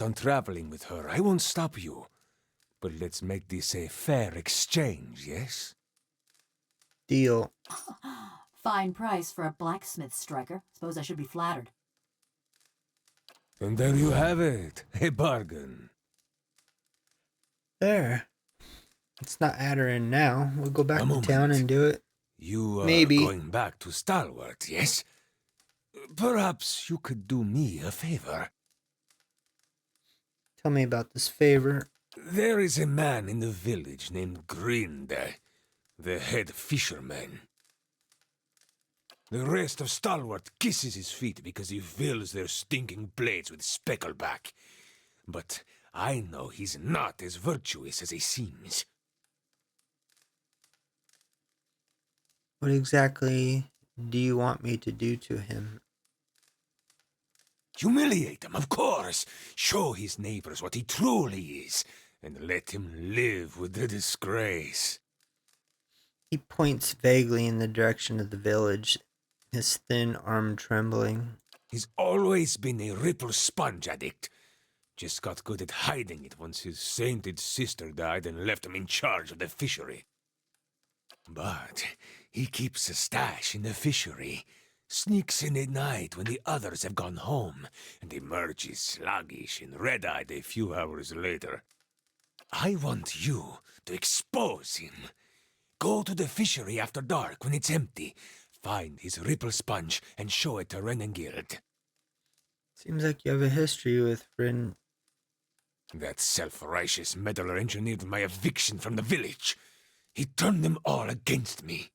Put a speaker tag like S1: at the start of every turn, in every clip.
S1: on traveling with her, I won't stop you. But let's make this a fair exchange, yes?
S2: Deal.
S3: Fine price for a blacksmith striker. Suppose I should be flattered.
S1: And there you have it, a bargain.
S2: There. Let's not add her in now. We'll go back
S1: A
S2: to town
S1: moment.
S2: and do it.
S1: You are
S2: Maybe.
S1: going back to Stalwart, yes? Perhaps you could do me a favor.
S2: Tell me about this favor.
S1: There is a man in the village named Grinde, the head fisherman. The rest of Stalwart kisses his feet because he fills their stinking plates with speckleback. But I know he's not as virtuous as he seems.
S2: What exactly do you want me to do to him?
S1: Humiliate him, of course. Show his neighbors what he truly is, and let him live with the disgrace.
S2: He points vaguely in the direction of the village, his thin arm trembling.
S1: He's always been a ripple sponge addict. Just got good at hiding it once his sainted sister died and left him in charge of the fishery. But he keeps a stash in the fishery, sneaks in at night when the others have gone home, and emerges sluggish and red-eyed a few hours later. I want you to expose him. Go to the fishery after dark when it's empty. Find his ripple sponge and show it to Renengild.
S2: Seems like you have a history with Rin.
S1: That self-righteous meddler engineered my eviction from the village. He turned them all against me.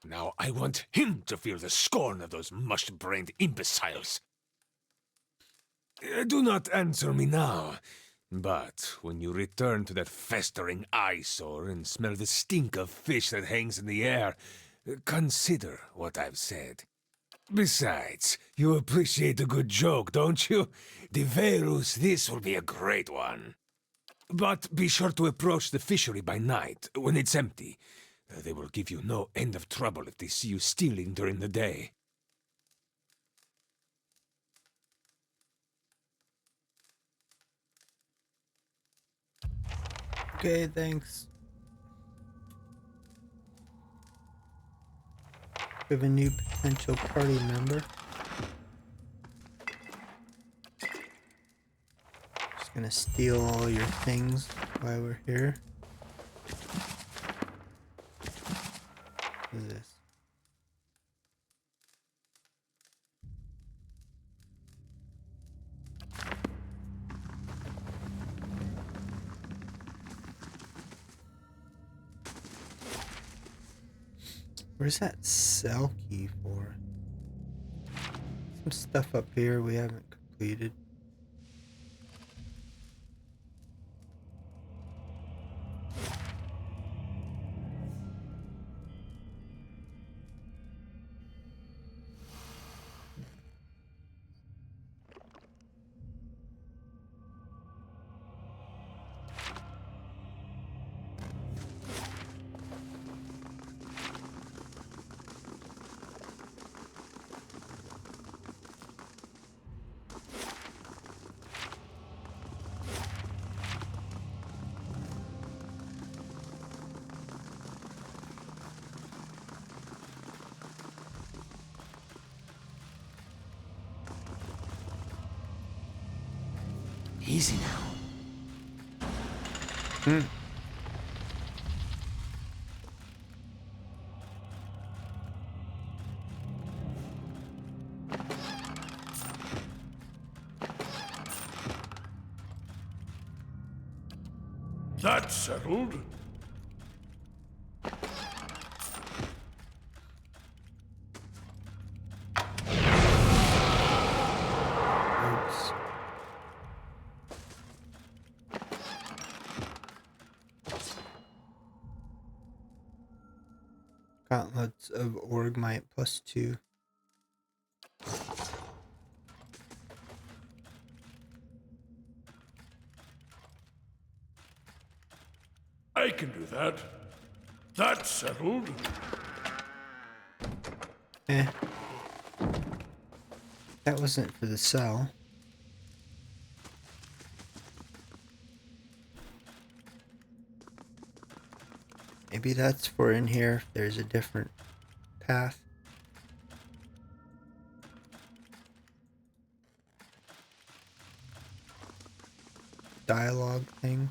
S1: Now I want him to feel the scorn of those mush-brained imbeciles. Do not answer me now, but when you return to that festering eyesore and smell the stink of fish that hangs in the air, consider what I've said. Besides, you appreciate a good joke, don't you? De Verus, this will be a great one. But be sure to approach the fishery by night, when it's empty. They will give you no end of trouble if they see you stealing during the day.
S2: Okay, thanks. We have a new potential party member. Just gonna steal all your things while we're here. What is this? Where's that cell key for? Some stuff up here we haven't completed.
S1: Easy now.
S4: That's settled.
S2: Oops. Gauntlets of Orgmite +2.
S4: I can do that. That's settled.
S2: Eh. That wasn't for the cell. Maybe that's for in here if there's a different path. Dialogue thing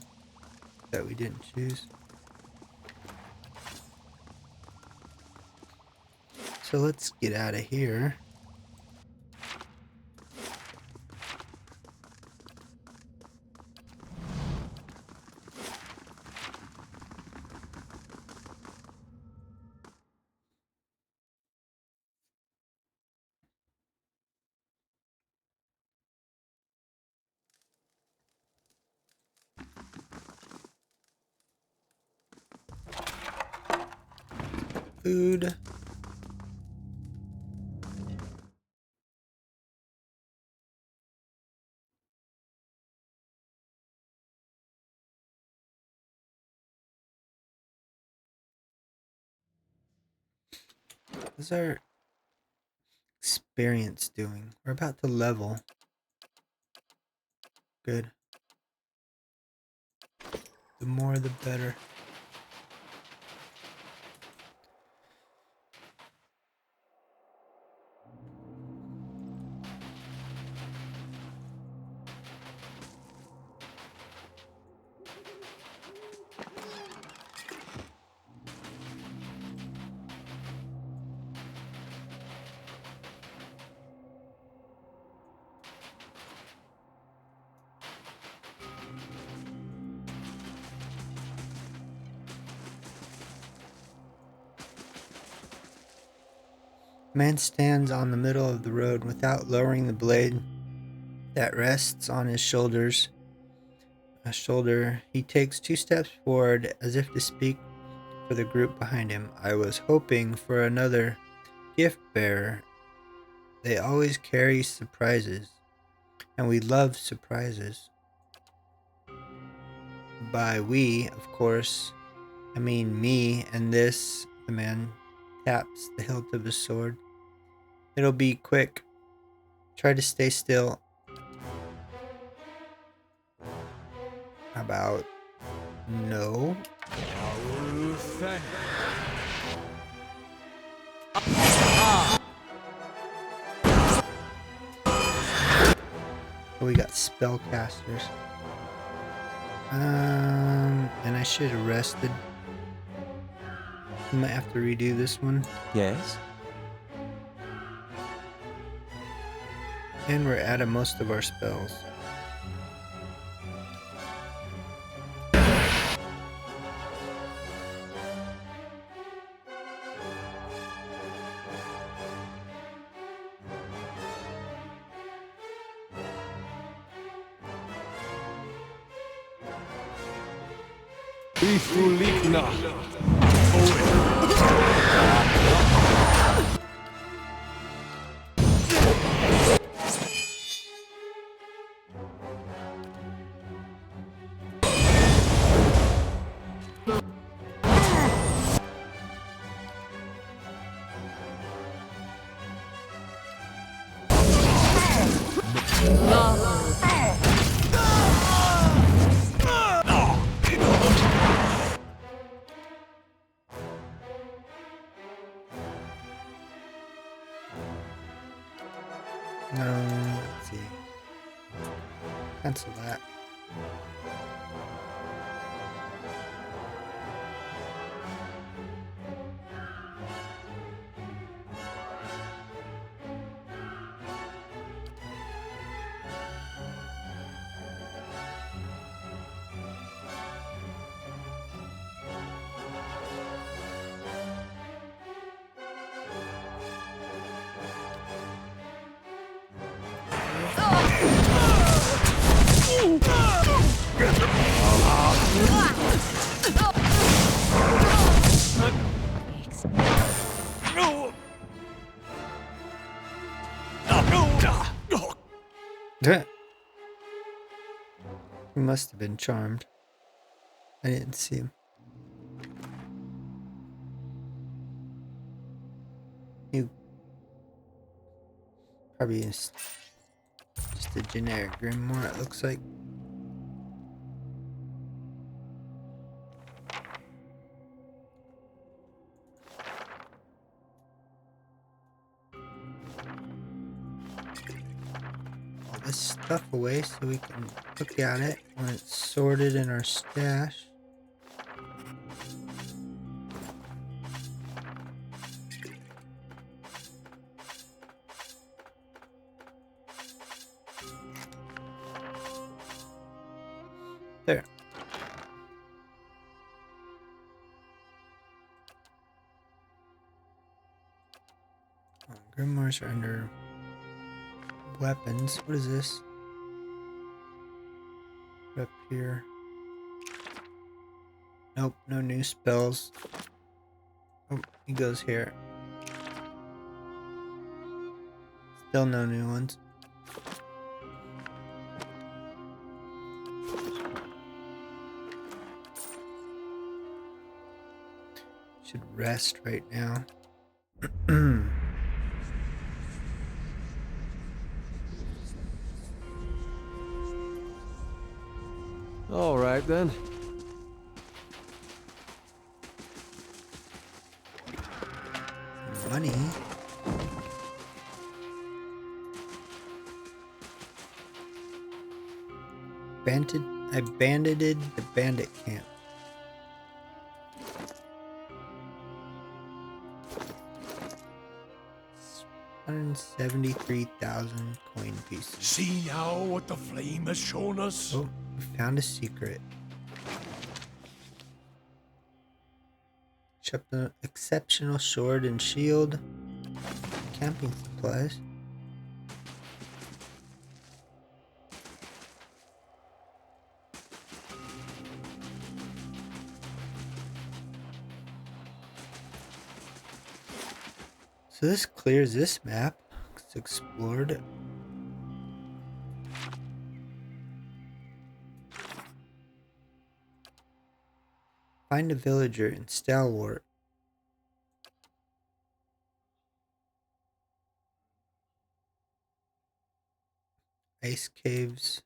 S2: that we didn't choose. So let's get out of here. Food. What's our experience doing? We're about to level. Good. The more the better. Man stands on the middle of the road without lowering the blade that rests on his shoulders. He takes 2 steps forward as if to speak for the group behind him. I was hoping for another gift bearer. They always carry surprises, and we love surprises. By we, of course, I mean me and this. The man taps the hilt of his sword. It'll be quick. Try to stay still. About no. Oh, we got spellcasters. And I should have rested. Might have to redo this one.
S5: Yes?
S2: And we're out of most of our spells. No, let's see. Cancel that. He must have been charmed. I didn't see him. He probably is just a generic grimoire, it looks like. stuff away so we can look at it when it's sorted in our stash. There. Grimoires are under weapons. What is this? Up here. Nope, no new spells. Oh, he goes here. Still no new ones. Should rest right now.
S5: All right then.
S2: Money. I banditted the bandit camp. $173,000 coin pieces.
S4: See now what the flame has shown us?
S2: Oh, we found a secret. Exceptional sword and shield. Camping supplies. So this clears this map. It's explored. Find a villager in Stalwart. Ice caves.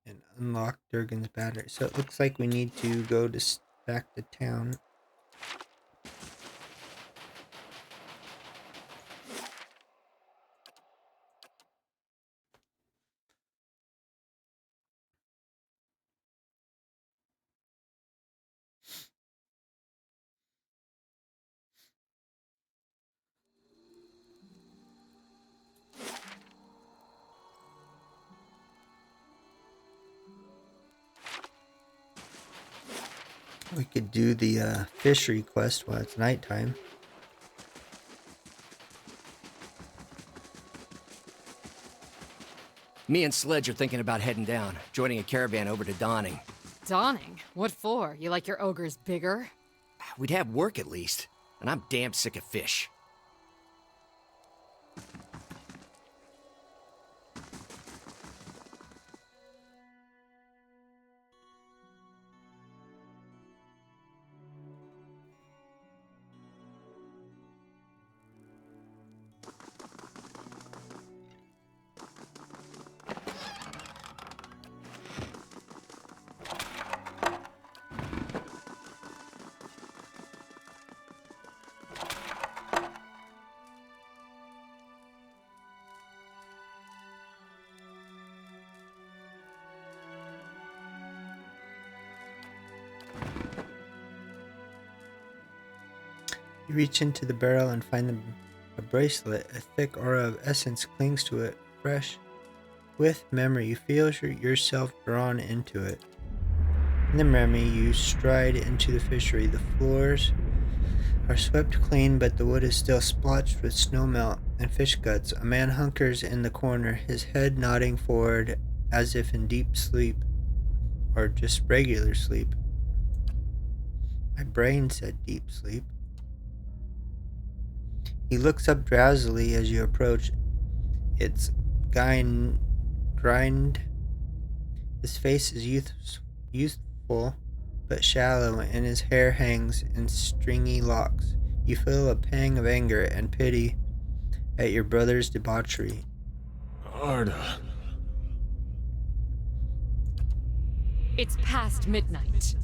S2: And unlock Durgan's battery. So it looks like we need to go to back to town. We could do the fishery quest while it's nighttime.
S6: Me and Sledge are thinking about heading down, joining a caravan over to Dawning.
S7: Dawning? What for? You like your ogres bigger?
S6: We'd have work at least, and I'm damn sick of fish.
S2: You reach into the barrel and find a bracelet. A thick aura of essence clings to it. Fresh with memory, you feel yourself drawn into it. In the memory, you stride into the fishery. The floors are swept clean, but the wood is still splotched with snowmelt and fish guts. A man hunkers in the corner, his head nodding forward as if in deep sleep, or just regular sleep. My brain said deep sleep. He looks up drowsily as you approach. It's grind. His face is youthful but shallow, and his hair hangs in stringy locks. You feel a pang of anger and pity at your brother's debauchery.
S4: Arda.
S7: It's past midnight.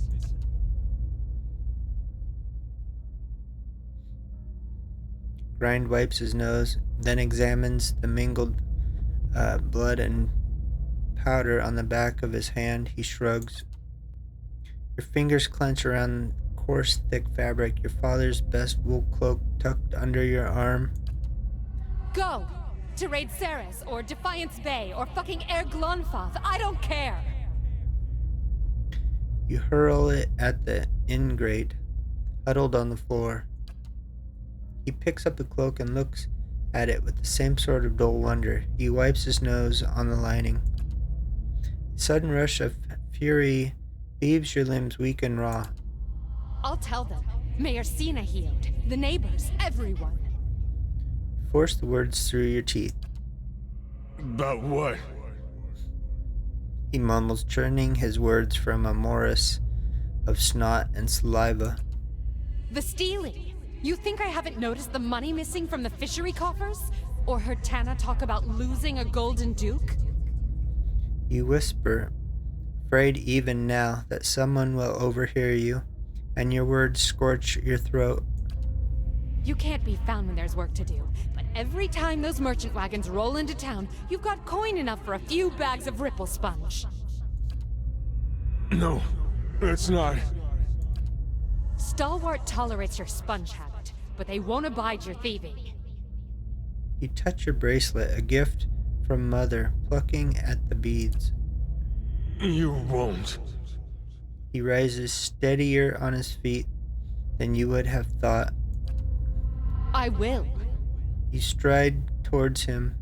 S2: Grind wipes his nose, then examines the mingled blood and powder on the back of his hand. He shrugs. Your fingers clench around coarse, thick fabric, your father's best wool cloak tucked under your arm.
S7: Go! To raid Ceres, or Defiance Bay, or fucking Air Glonfoth. I don't care!
S2: You hurl it at the ingrate, huddled on the floor. He picks up the cloak and looks at it with the same sort of dull wonder. He wipes his nose on the lining. A sudden rush of fury leaves your limbs weak and raw.
S7: I'll tell them. Mayor Cena healed. The neighbors. Everyone.
S2: You force the words through your teeth.
S4: About what?
S2: He mumbles, churning his words from a morass of snot and saliva.
S7: The stealing. You think I haven't noticed the money missing from the fishery coffers? Or heard Tana talk about losing a golden duke?
S2: You whisper, afraid even now that someone will overhear you, and your words scorch your throat.
S7: You can't be found when there's work to do, but every time those merchant wagons roll into town, you've got coin enough for a few bags of ripple sponge.
S4: No, it's not.
S7: Stalwart tolerates your sponge habit, but they won't abide your thieving.
S2: You touch your bracelet, a gift from Mother, plucking at the beads.
S4: You won't.
S2: He rises steadier on his feet than you would have thought.
S7: I will.
S2: You stride towards him.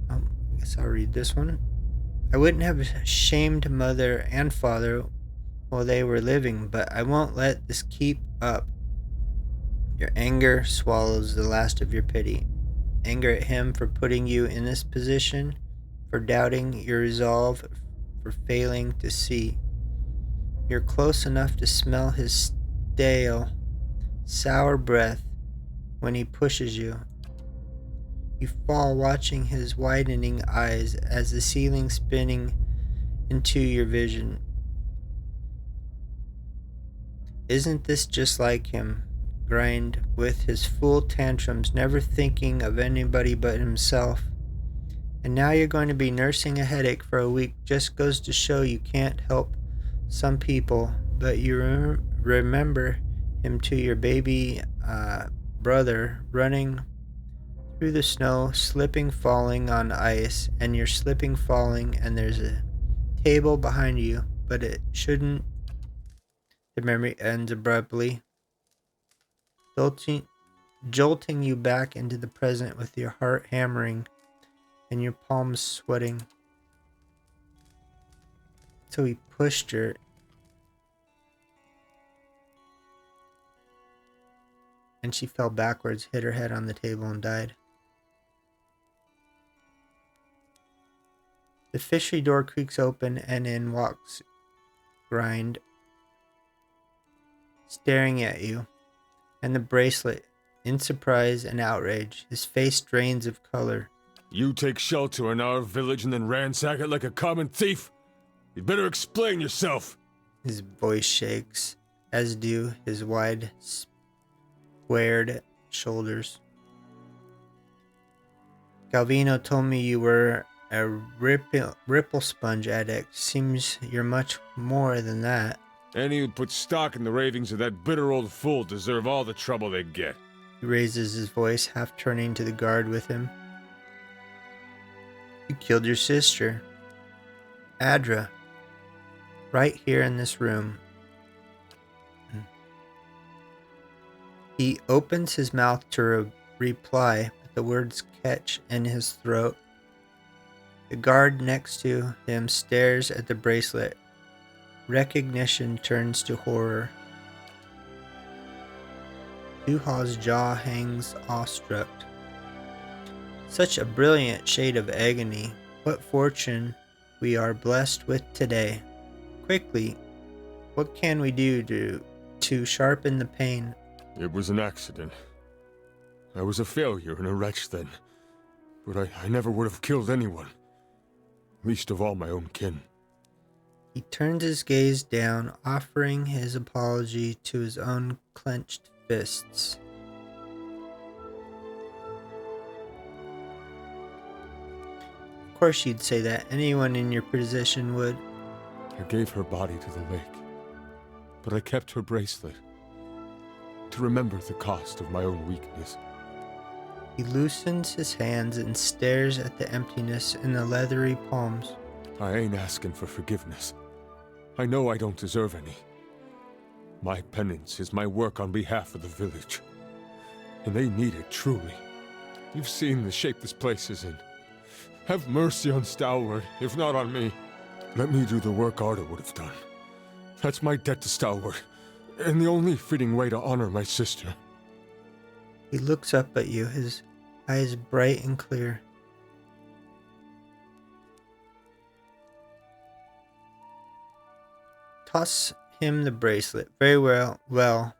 S2: I guess I'll read this one. I wouldn't have shamed Mother and Father while they were living, but I won't let this keep up. Your anger swallows the last of your pity. Anger at him for putting you in this position, for doubting your resolve, for failing to see. You're close enough to smell his stale, sour breath when he pushes you. You fall, watching his widening eyes as the ceiling spinning into your vision. Isn't this just like him? Grind with his fool tantrums, never thinking of anybody but himself. And now you're going to be nursing a headache for a week. Just goes to show you can't help some people, but you remember him to your baby brother running through the snow, slipping, falling on ice, and you're slipping, falling, and there's a table behind you, but it shouldn't. The memory ends abruptly, jolting you back into the present with your heart hammering and your palms sweating. So he pushed her. And she fell backwards, hit her head on the table, and died. The fishery door creaks open, and in walks Grind, staring at you, and the bracelet, in surprise and outrage. His face drains of color.
S4: You take shelter in our village and then ransack it like a common thief? You'd better explain yourself.
S2: His voice shakes, as do his wide, squared shoulders. Galvino told me you were a ripple sponge addict. Seems you're much more than that.
S4: Any who put stock in the ravings of that bitter old fool deserve all the trouble they get.
S2: He raises his voice, half turning to the guard with him. You killed your sister, Adra, right here in this room. He opens his mouth to reply, but the words catch in his throat. The guard next to him stares at the bracelet. Recognition turns to horror. Duha's jaw hangs awestruck. Such a brilliant shade of agony. What fortune we are blessed with today. Quickly, what can we do to sharpen the pain?
S4: It was an accident. I was a failure and a wretch then. But I never would have killed anyone. Least of all my own kin.
S2: He turns his gaze down, offering his apology to his own clenched fists. Of course you'd say that. Anyone in your position would.
S4: I gave her body to the lake, but I kept her bracelet to remember the cost of my own weakness.
S2: He loosens his hands and stares at the emptiness in the leathery palms.
S4: I ain't asking for forgiveness. I know I don't deserve any. My penance is my work on behalf of the village. And they need it, truly. You've seen the shape this place is in. Have mercy on Stalwart, if not on me. Let me do the work Arda would have done. That's my debt to Stalwart, and the only fitting way to honor my sister.
S2: He looks up at you, his eyes bright and clear. Toss him the bracelet. Very well. Well,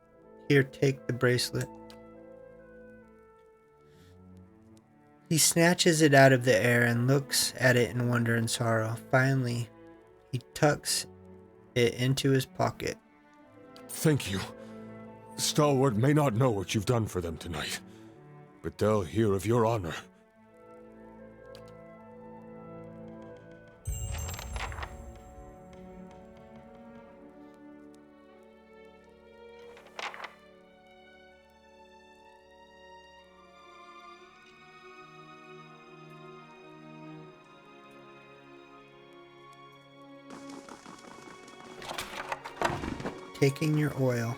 S2: here, take the bracelet. He snatches it out of the air and looks at it in wonder and sorrow. Finally, he tucks it into his pocket.
S4: Thank you. Stalwart may not know what you've done for them tonight, but they'll hear of your honor.
S2: Taking your oil.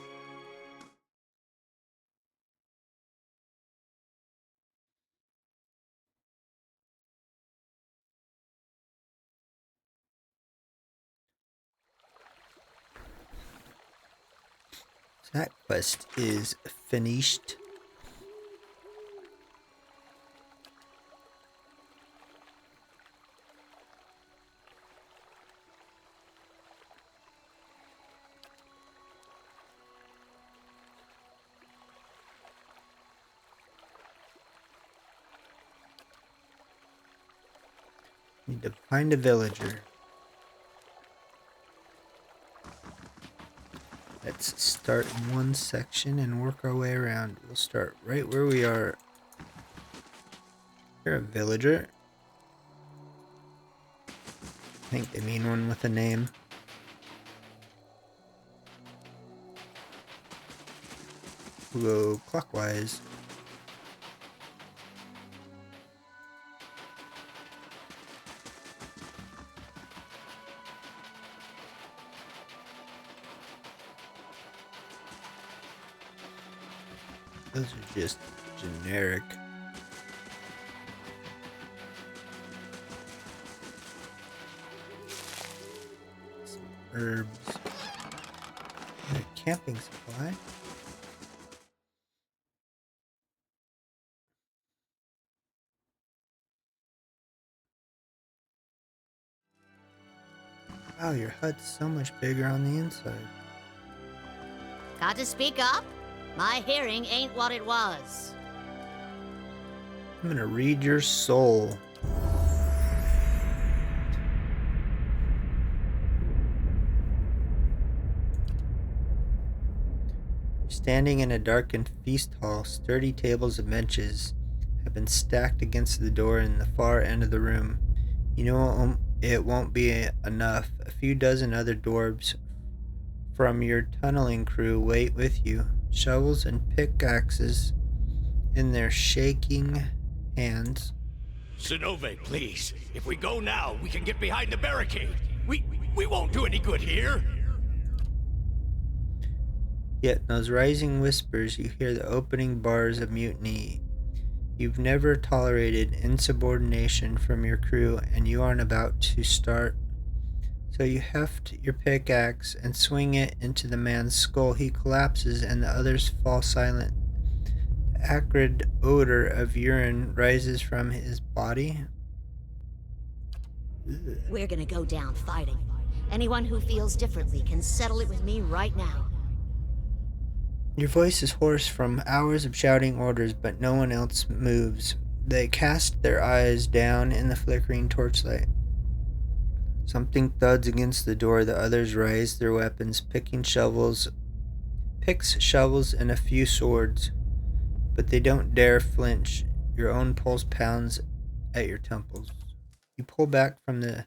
S2: That quest is finished. Need to find a villager. Let's start in one section and work our way around. We'll start right where we are. You're a villager. I think they mean one with a name. We'll go clockwise. Those are just generic. Some herbs. And a camping supply. Wow, your hut's so much bigger on the inside.
S8: Got to speak up? My hearing ain't what it was.
S2: I'm gonna read your soul. Standing in a darkened feast hall, sturdy tables and benches have been stacked against the door in the far end of the room. You know it won't be enough. A few dozen other dwarves from your tunneling crew wait with you, shovels and pickaxes in their shaking hands.
S9: Sinove, please. If we go now, we can get behind the barricade. We won't do any good here.
S2: Yet in those rising whispers you hear the opening bars of mutiny. You've never tolerated insubordination from your crew, and you aren't about to start. So you heft your pickaxe and swing it into the man's skull. He collapses and the others fall silent. The acrid odor of urine rises from his body.
S8: We're gonna go down fighting. Anyone who feels differently can settle it with me right now.
S2: Your voice is hoarse from hours of shouting orders, but no one else moves. They cast their eyes down in the flickering torchlight. Something thuds against the door. The others raise their weapons, picks shovels, and a few swords. But they don't dare flinch. Your own pulse pounds at your temples. You pull back from the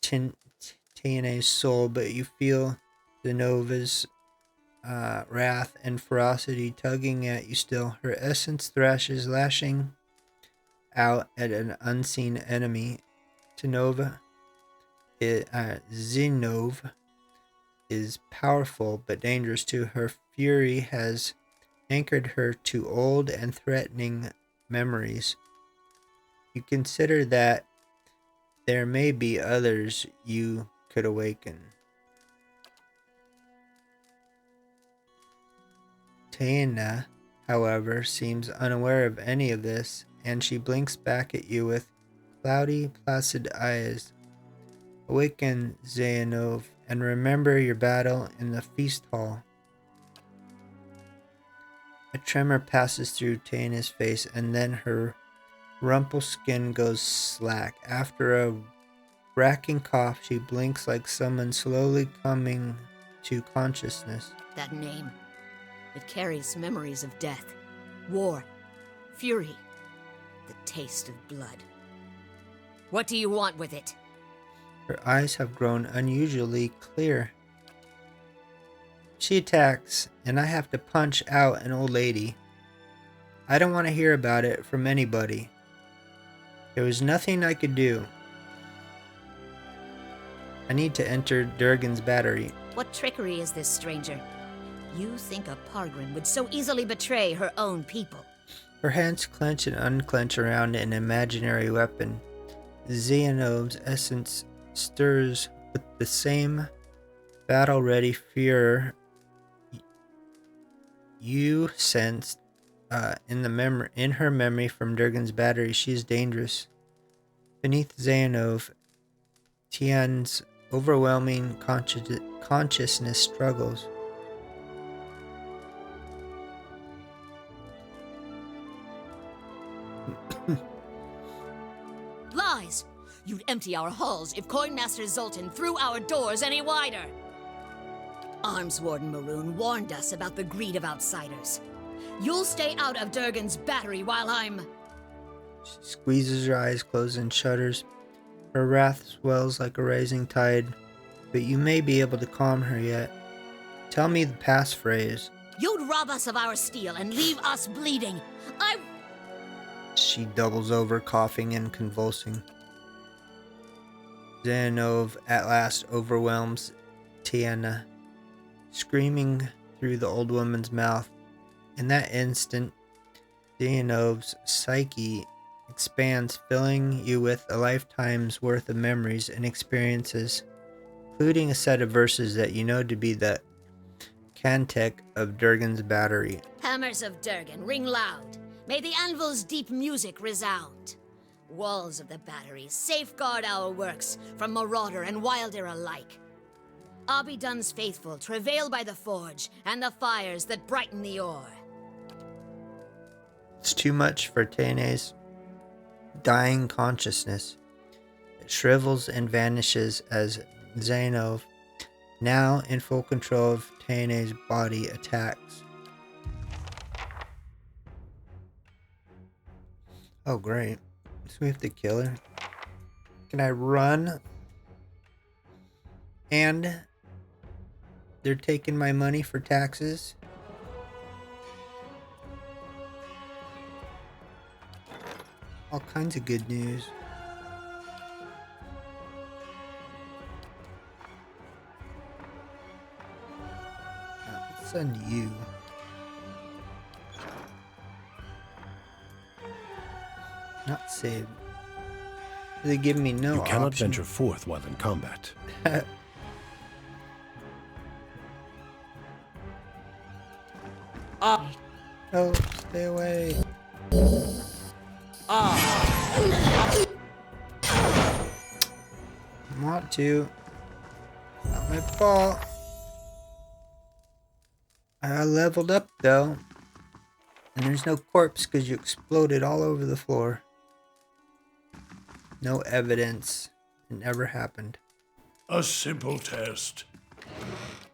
S2: TNA's soul, but you feel the Nova's wrath and ferocity tugging at you still. Her essence thrashes, lashing out at an unseen enemy. Zinov is powerful but dangerous too. Her fury has anchored her to old and threatening memories. You consider that there may be others you could awaken. Taina, however, seems unaware of any of this, and she blinks back at you with cloudy, placid eyes. Awaken, Zayanov, and remember your battle in the feast hall. A tremor passes through Taina's face, and then her rumpled skin goes slack. After a racking cough, she blinks like someone slowly coming to consciousness.
S8: That name. It carries memories of death, war, fury, the taste of blood. What do you want with it?
S2: Her eyes have grown unusually clear. She attacks, and I have to punch out an old lady. I don't want to hear about it from anybody. There was nothing I could do. I need to enter Durgan's battery.
S8: What trickery is this, stranger? You think a Pargrin would so easily betray her own people?
S2: Her hands clench and unclench around an imaginary weapon. Xehanov's essence stirs with the same battle-ready fear you sensed in her memory from Durgan's battery. She is dangerous. Beneath Xehanov, Tian's overwhelming consciousness struggles.
S8: Lies! You'd empty our halls if Coinmaster Zoltan threw our doors any wider. Arms Warden Maroon warned us about the greed of outsiders. You'll stay out of Durgan's battery while I'm...
S2: She squeezes her eyes closed and shudders. Her wrath swells like a rising tide, but you may be able to calm her yet. Tell me the passphrase.
S8: You'd rob us of our steel and leave us bleeding.
S2: She doubles over, coughing and convulsing. Xehanov at last overwhelms Tiana, screaming through the old woman's mouth. In that instant, Xehanov's psyche expands, filling you with a lifetime's worth of memories and experiences, including a set of verses that you know to be the cantic of Durgan's battery.
S8: Hammers of Durgan, ring loud. May the anvil's deep music resound. Walls of the battery, safeguard our works from marauder and wilder alike. Abidun's faithful travail by the forge and the fires that brighten the ore.
S2: It's too much for Tene's dying consciousness. It shrivels and vanishes as Xehanov, now in full control of Tene's body, attacks. Oh, great. So we have to kill her. Can I run? And they're taking my money for taxes. All kinds of good news. Let's send you. Not saved. They give me no
S9: You cannot
S2: option.
S9: venture forth while in combat.
S2: No, stay away. Want to. Not my fault. I leveled up though. And there's no corpse because you exploded all over the floor. No evidence. It never happened.
S9: A simple test.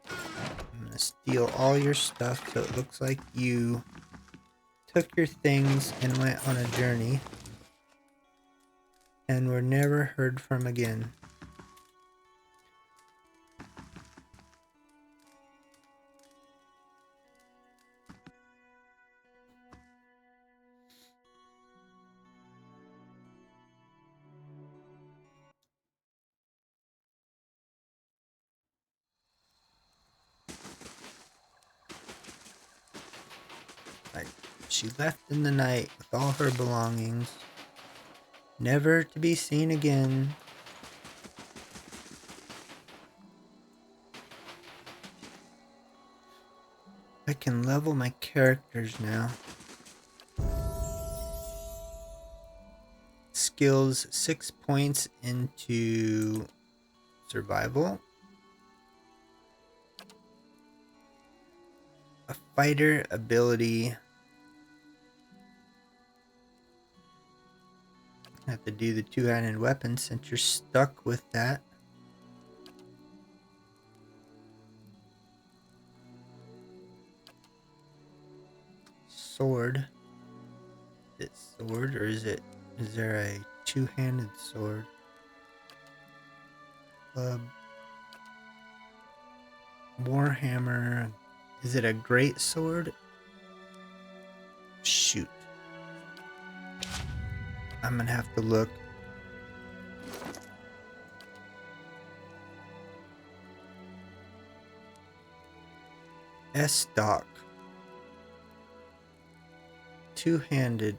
S2: I'm gonna steal all your stuff so it looks like you took your things and went on a journey. and were never heard from again. Like, she left in the night with all her belongings, never to be seen again. I can level my characters now. Skills 6 points into survival. A fighter ability. Have to do the two-handed weapon since you're stuck with that. Sword. Is it sword or is there a two-handed sword? Club. Warhammer. Is it a great sword? Shoot. I'm gonna have to look. S-Stock. Two-handed.